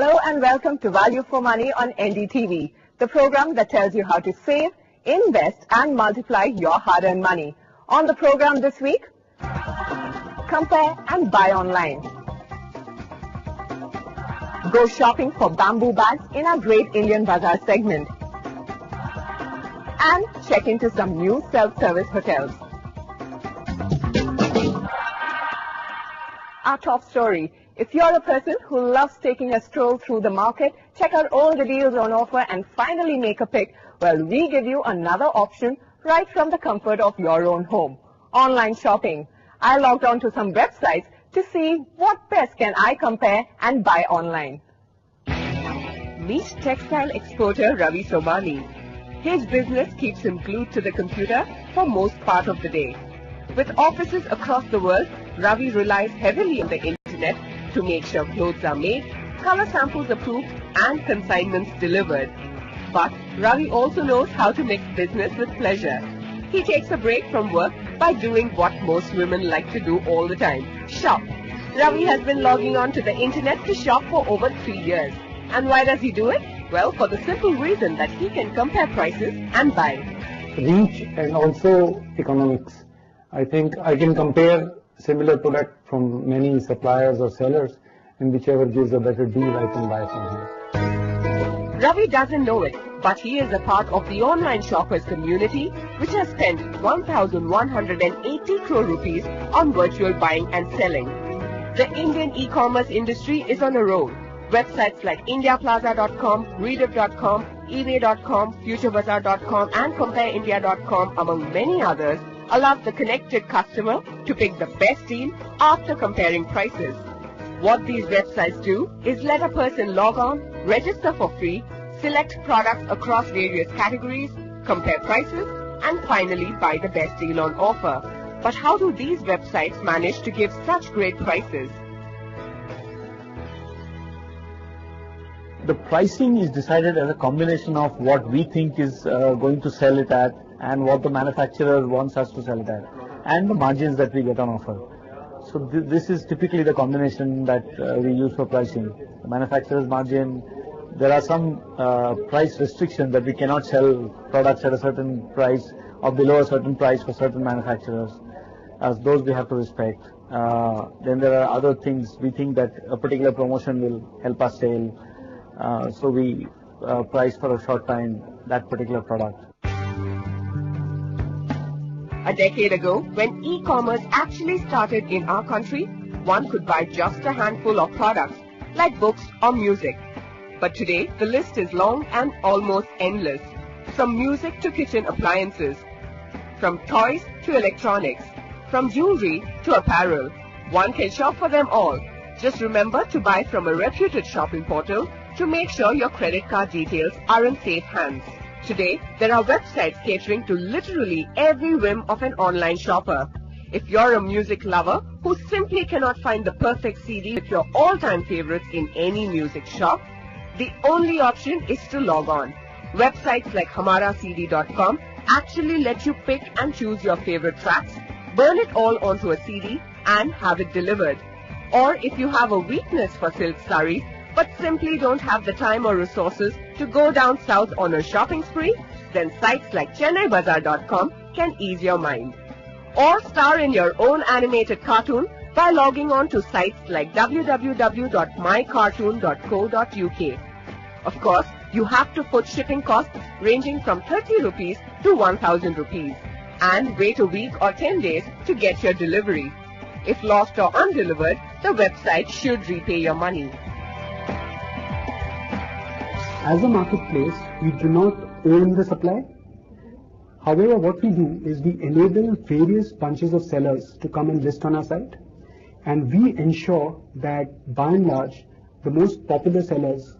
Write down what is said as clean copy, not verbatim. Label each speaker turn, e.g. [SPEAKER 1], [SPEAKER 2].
[SPEAKER 1] Hello and welcome to Value for Money on NDTV, the program that tells you how to save, invest and multiply your hard-earned money. On the program this week, compare and buy online. Go shopping for bamboo bags in our Great Indian Bazaar segment. And check into some new self-service hotels. Our top story. If you're a person who loves taking a stroll through the market, check out all the deals on offer and finally make a pick, well, we give you another option right from the comfort of your own home. Online shopping. I logged on to some websites to see what best can I compare and buy online. Meet textile exporter Ravi Sobhani. His business keeps him glued to the computer for most part of the day. With offices across the world, Ravi relies heavily on the internet to make sure clothes are made, color samples approved and consignments delivered. But Ravi also knows how to mix business with pleasure. He takes a break from work by doing what most women like to do all the time, shop. Ravi has been logging on to the internet to shop for over 3 years. And why does he do it? Well, for the simple reason that he can compare prices and buy.
[SPEAKER 2] Reach and also economics. I think I can compare similar product from many suppliers or sellers, and whichever gives a better deal I can buy from him.
[SPEAKER 1] Ravi doesn't know it, but he is a part of the online shoppers community which has spent 1,180 crore rupees on virtual buying and selling. The Indian e-commerce industry is on a roll. Websites like indiaplaza.com, rediff.com, ebay.com, futurebazaar.com and compareindia.com among many others allows the connected customer to pick the best deal after comparing prices. What these websites do is let a person log on, register for free, select products across various categories, compare prices, and finally buy the best deal on offer. But how do these websites manage to give such great prices?
[SPEAKER 3] The pricing is decided as a combination of what we think is going to sell it at and what the manufacturer wants us to sell it at, and the margins that we get on offer. So this is typically the combination that we use for pricing. The manufacturer's margin, there are some price restrictions that we cannot sell products at a certain price or below a certain price for certain manufacturers. As those we have to respect. Then there are other things. We think that a particular promotion will help us sell. So we price for a short time that particular product.
[SPEAKER 1] A decade ago, when e-commerce actually started in our country, one could buy just a handful of products like books or music. But today, the list is long and almost endless. From music to kitchen appliances, from toys to electronics, from jewelry to apparel, one can shop for them all. Just remember to buy from a reputed shopping portal to make sure your credit card details are in safe hands. Today, there are websites catering to literally every whim of an online shopper. If you're a music lover who simply cannot find the perfect CD with your all-time favorites in any music shop, the only option is to log on. Websites like hamaracd.com actually let you pick and choose your favorite tracks, burn it all onto a CD and have it delivered. Or if you have a weakness for silk sarees, but simply don't have the time or resources to go down south on a shopping spree, then sites like chennaibazaar.com can ease your mind. Or star in your own animated cartoon by logging on to sites like www.mycartoon.co.uk. Of course, you have to put shipping costs ranging from 30 rupees to 1000 rupees and wait a week or 10 days to get your delivery. If lost or undelivered, the website should repay your money.
[SPEAKER 2] As a marketplace, we do not own the supply. However, what we do is we enable various bunches of sellers to come and list on our site, and we ensure that by and large, the most popular sellers